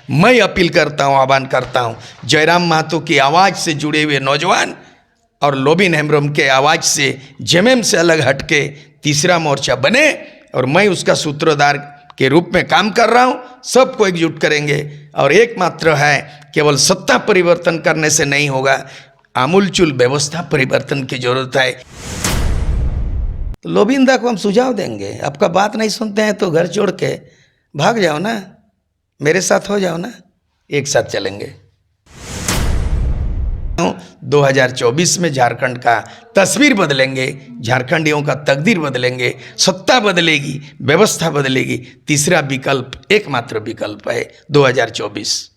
मैं अपील करता हूँ, आह्वान करता हूँ, जयराम महतो की आवाज़ से जुड़े हुए नौजवान और लोबिन हेम्ब्रम के आवाज़ से, जेएमएम से अलग हटके तीसरा मोर्चा बने और मैं उसका सूत्रधार के रूप में काम कर रहा हूँ। सबको एकजुट करेंगे और एकमात्र है, केवल सत्ता परिवर्तन करने से नहीं होगा, आमूलचूल व्यवस्था परिवर्तन की जरूरत है। तो लोबिंदा को हम सुझाव देंगे, आपका बात नहीं सुनते हैं तो घर छोड़ के भाग जाओ ना, मेरे साथ हो जाओ ना, एक साथ चलेंगे। 2024 में झारखंड का तस्वीर बदलेंगे, झारखंडियों का तकदीर बदलेंगे, सत्ता बदलेगी, व्यवस्था बदलेगी। तीसरा विकल्प, एकमात्र विकल्प है 2024।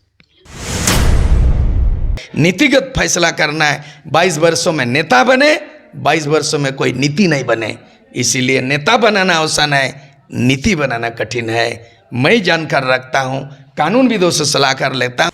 नीतिगत फैसला करना है। 22 वर्षों में नेता बने, 22 वर्षों में कोई नीति नहीं बने। इसीलिए नेता बनाना आसान है, नीति बनाना कठिन है। मैं जानकर रखता हूँ, कानूनविदों से सलाह कर लेता हूँ।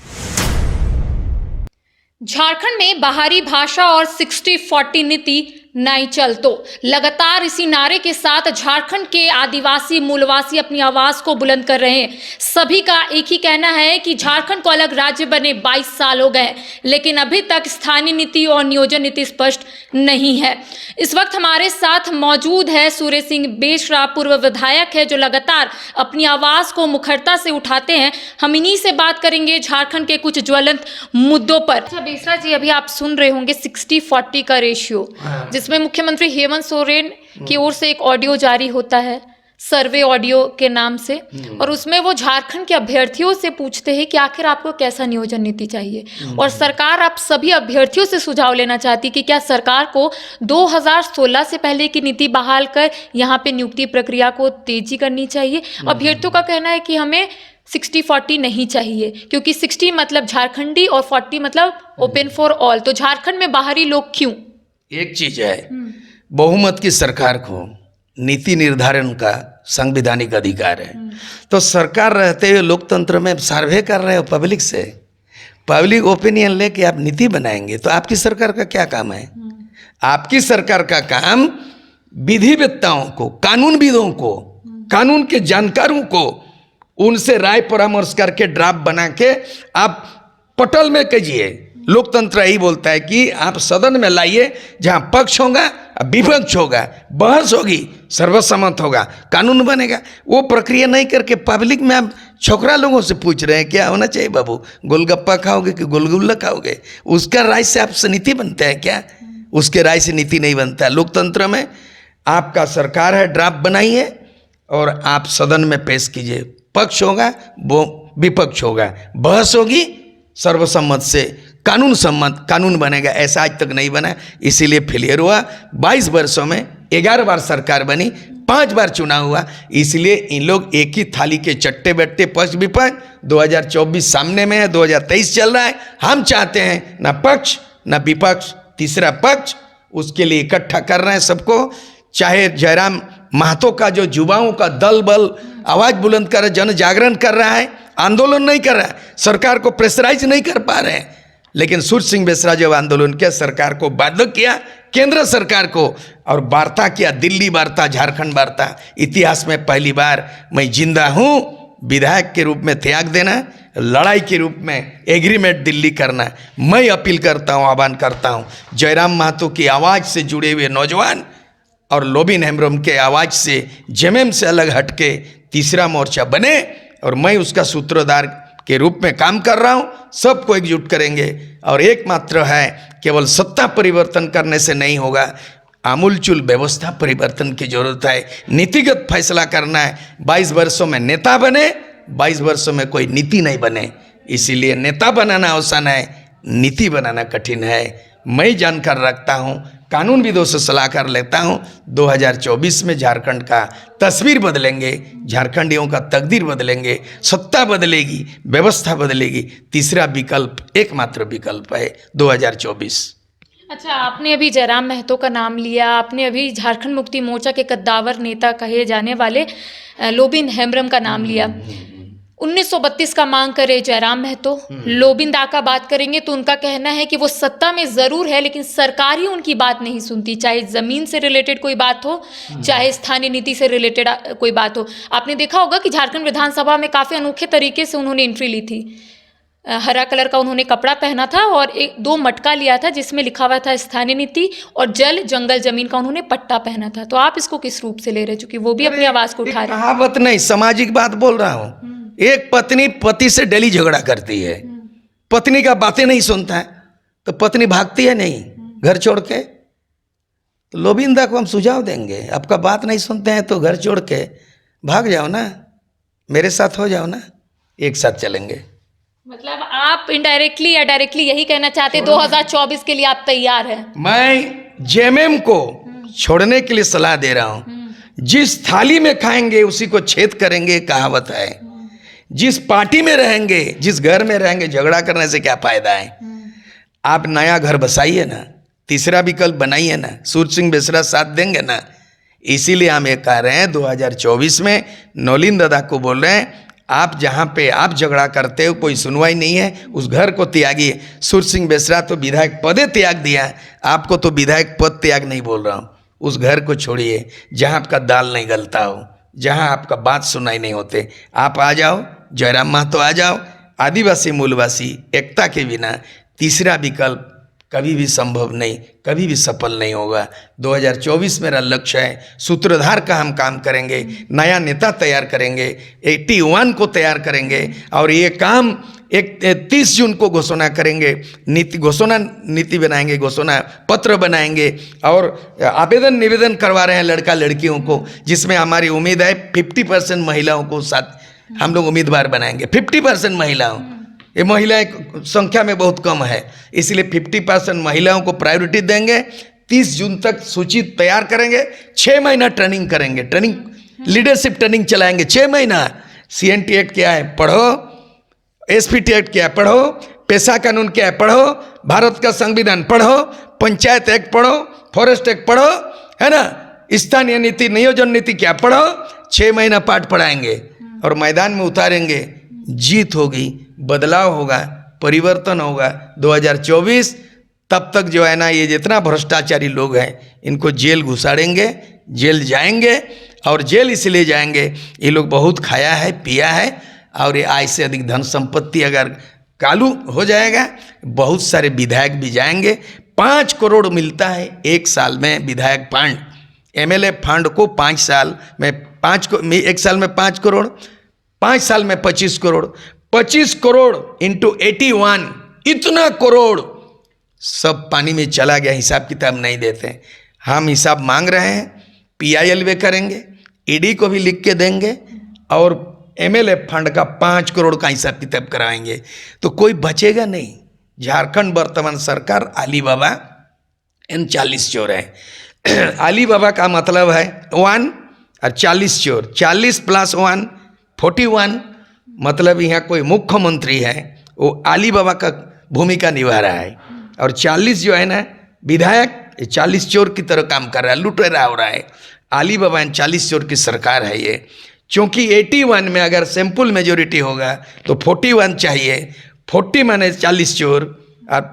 झारखंड में बाहरी भाषा और 60-40 नीति नहीं चल तो लगातार इसी नारे के साथ झारखंड के आदिवासी मूलवासी अपनी आवाज को बुलंद कर रहे हैं। सभी का एक ही कहना है कि झारखंड को अलग राज्य बने 22 साल हो गए, लेकिन अभी तक स्थानीय नीति और नियोजन नीति स्पष्ट नहीं है। इस वक्त हमारे साथ मौजूद है सुरेश सिंह बेसरा, पूर्व विधायक है, जो लगातार अपनी आवाज को मुखरता से उठाते हैं। हम इन्हीं से बात करेंगे झारखंड के कुछ ज्वलंत मुद्दों पर। अच्छा बेसरा जी, अभी आप सुन रहे होंगे 60-40 का रेशियो, जिसमें मुख्यमंत्री हेमंत सोरेन की ओर से एक ऑडियो जारी होता है सर्वे ऑडियो के नाम से, और उसमें वो झारखंड के अभ्यर्थियों से पूछते हैं कि आखिर आपको कैसा नियोजन नीति चाहिए, और सरकार आप सभी अभ्यर्थियों से सुझाव लेना चाहती कि क्या सरकार को 2016 से पहले की नीति बहाल कर यहाँ पे नियुक्ति प्रक्रिया को तेजी करनी चाहिए। अभ्यर्थियों का कहना है कि हमें 60-40 नहीं चाहिए, क्योंकि 60 मतलब झारखंडी और 40 मतलब ओपन फॉर ऑल। तो झारखंड में बाहरी लोग क्यों? एक चीज है, बहुमत की सरकार को नीति निर्धारण का संवैधानिक अधिकार है। तो सरकार रहते हुए लोकतंत्र में सर्वे कर रहे हो पब्लिक से, पब्लिक ओपिनियन लेके आप नीति बनाएंगे, तो आपकी सरकार का क्या काम है? आपकी सरकार का काम विधिवेत्ताओं को, कानूनविदों को, कानून के जानकारों को, उनसे राय परामर्श करके ड्राफ्ट बना के आप पटल में कीजिए। लोकतंत्र यही बोलता है कि आप सदन में लाइए, जहां पक्ष होगा, विपक्ष होगा, बहस होगी, सर्वसम्मत होगा, कानून बनेगा। वो प्रक्रिया नहीं करके पब्लिक में आप छोकरा लोगों से पूछ रहे हैं क्या होना चाहिए बाबू, गोलगप्पा खाओगे कि गोलगुल्ला खाओगे? उसका राय से आपसे नीति बनता है क्या? उसके राय से नीति नहीं बनता। लोकतंत्र में आपका सरकार है, ड्राफ्ट बनाइए और आप सदन में पेश कीजिए। पक्ष होगा, वो विपक्ष होगा, बहस होगी, सर्वसम्मत से कानून सम्मत कानून बनेगा। ऐसा आज तक नहीं बना, इसीलिए फेलियर हुआ। 22 वर्षों में 11 बार सरकार बनी, 5 बार चुनाव हुआ, इसलिए इन लोग एक ही थाली के चट्टे बैठते, पक्ष विपक्ष। 2024 सामने में है, 2023 चल रहा है। हम चाहते हैं ना पक्ष ना विपक्ष, तीसरा पक्ष, उसके लिए इकट्ठा कर रहे हैं सबको। चाहे जयराम महतो का जो युवाओं का दल बल आवाज बुलंद कर, जन जागरण कर रहा है, आंदोलन नहीं कर रहा है, सरकार को प्रेशराइज नहीं कर पा रहे हैं, लेकिन सुरेश सिंह बेसरा जब आंदोलन किया, सरकार को बाध्य किया, केंद्र सरकार को, और वार्ता किया, दिल्ली वार्ता, झारखंड वार्ता। इतिहास में पहली बार मैं जिंदा हूँ, विधायक के रूप में त्याग देना, लड़ाई के रूप में एग्रीमेंट दिल्ली करना। मैं अपील करता हूँ, आह्वान करता हूँ, जयराम महतो की आवाज़ से जुड़े हुए नौजवान और लोबिन हेम्ब्रम के आवाज़ से, जेएमएम से अलग हटके तीसरा मोर्चा बने और मैं उसका सूत्रधार के रूप में काम कर रहा हूँ। सबको एकजुट करेंगे और एकमात्र है, केवल सत्ता परिवर्तन करने से नहीं होगा, आमूलचूल व्यवस्था परिवर्तन की जरूरत है। नीतिगत फैसला करना है। 22 वर्षों में नेता बने, 22 वर्षों में कोई नीति नहीं बने। इसीलिए नेता बनाना आसान है, नीति बनाना कठिन है। मैं जानकर रखता हूँ, कानूनविदों से सलाह कर लेता हूँ। 2024 में झारखंड का तस्वीर बदलेंगे, झारखंडियों का तकदीर बदलेंगे, सत्ता बदलेगी, व्यवस्था बदलेगी। तीसरा विकल्प, एकमात्र विकल्प है 2024। अच्छा, आपने अभी जयराम महतो का नाम लिया, आपने अभी झारखंड मुक्ति मोर्चा के कद्दावर नेता कहे जाने वाले लोबिन हेम्ब्रम का नाम लिया। 1932 का मांग करे जयराम महतो। लोबिंदा का बात करेंगे तो उनका कहना है कि वो सत्ता में जरूर है लेकिन सरकार ही उनकी बात नहीं सुनती, चाहे जमीन से रिलेटेड कोई बात हो, चाहे स्थानीय नीति से रिलेटेड कोई बात हो। आपने देखा होगा कि झारखंड विधानसभा में काफी अनोखे तरीके से उन्होंने एंट्री ली थी। हरा कलर का उन्होंने कपड़ा पहना था और एक 2 मटका लिया था जिसमें लिखा हुआ था स्थानीय नीति, और जल जंगल जमीन का उन्होंने पट्टा पहना था। तो आप इसको किस रूप से ले रहे हैं, क्योंकि वो भी अपनी आवाज को उठा रहे हैं। कहावत नहीं, सामाजिक बात बोल रहा हूँ। एक पत्नी पति से डेली झगड़ा करती है, पत्नी का बातें नहीं सुनता है तो पत्नी भागती है नहीं घर छोड़ के। तो लोबिंदा को हम सुझाव देंगे, आपका बात नहीं सुनते हैं तो घर छोड़ के भाग जाओ ना, मेरे साथ हो जाओ ना, एक साथ चलेंगे। मतलब आप इनडायरेक्टली या डायरेक्टली यही कहना चाहते हैं 2024 के लिए आप तैयार हैं? मैं जेएमएम को छोड़ने के लिए सलाह दे रहा हूं। जिस थाली में खाएंगे उसी को छेद करेंगे, कहावत है। जिस पार्टी में रहेंगे, जिस घर में रहेंगे, झगड़ा करने से क्या फायदा है। आप नया घर बसाइए ना, तीसरा विकल्प बनाइए ना, सूरज सिंह बेसरा साथ देंगे ना। इसीलिए हम ये कह रहे हैं 2024 में नौलिन दादा को बोल रहे हैं, आप जहाँ पे आप झगड़ा करते हो कोई सुनवाई नहीं है, उस घर को त्यागिए। सूरज सिंह बेसरा तो विधायक पदे त्याग दिया, आपको तो विधायक पद त्याग नहीं बोल रहा हूँ। उस घर को छोड़िए जहाँ आपका दाल नहीं गलता हो, जहाँ आपका बात सुनाई नहीं होते। आप आ जाओ, जयराम महतो आ जाओ। आदिवासी मूलवासी एकता के बिना तीसरा विकल्प कभी भी संभव नहीं, कभी भी सफल नहीं होगा। 2024 मेरा लक्ष्य है, सूत्रधार का हम काम करेंगे, नया नेता तैयार करेंगे, 81 को तैयार करेंगे और ये काम 30 जून को घोषणा करेंगे। नीति बनाएंगे, घोषणा पत्र बनाएंगे और आवेदन निवेदन करवा रहे हैं लड़का लड़कियों को, जिसमें हमारी उम्मीद है 50% महिलाओं को साथ हम लोग उम्मीदवार बनाएंगे। 50% महिलाओं, ये महिलाएं संख्या में बहुत कम है, इसलिए 50% महिलाओं को प्रायोरिटी देंगे। 30 जून तक सूची तैयार करेंगे, 6 महीना ट्रेनिंग करेंगे, लीडरशिप ट्रेनिंग चलाएंगे 6 महीना। CNT एक्ट क्या है पढ़ो, SPT एक्ट क्या है पढ़ो, पेशा कानून क्या है पढ़ो, भारत का संविधान पढ़ो, पंचायत एक्ट पढ़ो, फॉरेस्ट एक्ट पढ़ो, है ना, स्थानीय नीति नियोजन नीति क्या पढ़ो। 6 महीना पाठ पढ़ाएंगे और मैदान में उतारेंगे। जीत होगी, बदलाव होगा, परिवर्तन होगा। 2024 तब तक जो है ना, ये जितना भ्रष्टाचारी लोग हैं इनको जेल घुसाड़ेंगे, जेल जाएंगे। और जेल इसलिए जाएंगे, ये लोग बहुत खाया है, पिया है, और ये आय से अधिक धन संपत्ति अगर कालू हो जाएगा, बहुत सारे विधायक भी जाएंगे। 5 करोड़ मिलता है एक साल में विधायक फंड, MLA फंड को 5 साल में 1 साल में 5 करोड़, 5 साल में 25 करोड़, 25 करोड़ इंटू 81, इतना करोड़ सब पानी में चला गया। हिसाब किताब नहीं देते। हम हिसाब मांग रहे हैं, PILवे करेंगे, ED को भी लिख के देंगे और MLA फंड का 5 करोड़ का हिसाब किताब कराएंगे, तो कोई बचेगा नहीं। झारखंड वर्तमान सरकार अली बाबा एंड 40 चोर है। अली बाबा का मतलब है 1 और 40 चोर, 40 + 1 41, मतलब यहाँ कोई मुख्यमंत्री है वो अली बाबा का भूमिका निभा रहा है, और 40 जो है ना विधायक 40 चोर की तरह काम कर रहा है, लुटेरा हो रहा है। अली बाबा 40 चोर की सरकार है ये। क्योंकि 81 में अगर सिंपल मेजोरिटी होगा तो 41 चाहिए, 40 माने 40 चोर और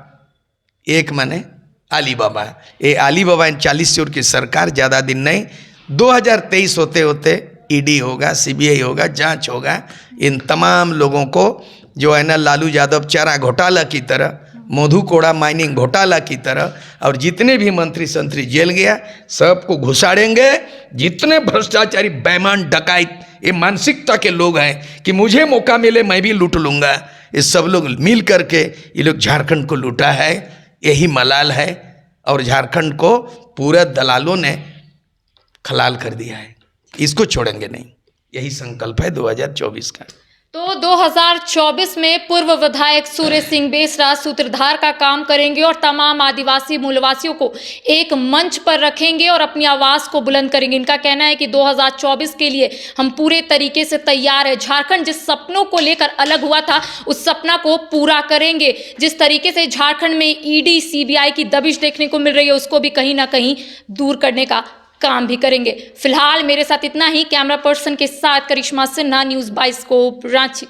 1 माने अली बाबा। ये अली बाबा 40 चोर की सरकार ज़्यादा दिन नहीं, 2023 होते होते ED होगा, CBI होगा, जांच होगा। इन तमाम लोगों को जो है ना लालू यादव चारा घोटाला की तरह, मधु कोड़ा माइनिंग घोटाला की तरह, और जितने भी मंत्री संतरी जेल गया सबको घुसाड़ेंगे। जितने भ्रष्टाचारी बेईमान डकैत ये मानसिकता के लोग हैं कि मुझे मौका मिले मैं भी लूट लूँगा, ये सब लोग मिल करके ये लोग झारखंड को लूटा है। यही मलाल है, और झारखंड को पूरा दलालों ने खलाल कर दिया है। इसको छोड़ेंगे नहीं, यही संकल्प है 2024 का। तो 2024 में पूर्व विधायक सूरज सिंह बेसरा सूत्रधार का काम करेंगे और तमाम आदिवासी मूलवासियों को एक मंच पर रखेंगे और अपनी आवाज़ को बुलंद करेंगे। इनका कहना है कि 2024 के लिए हम पूरे तरीके से तैयार है। झारखंड जिस सपनों को लेकर अलग हुआ था उस सपना को पूरा करेंगे। जिस तरीके से झारखंड में ED CBI की दबिश देखने को मिल रही है उसको भी कहीं ना कहीं दूर करने का काम भी करेंगे। फिलहाल मेरे साथ इतना ही। कैमरा पर्सन के साथ करिश्मा सिन्हा, न्यूज़ बाइस्कोप, रांची।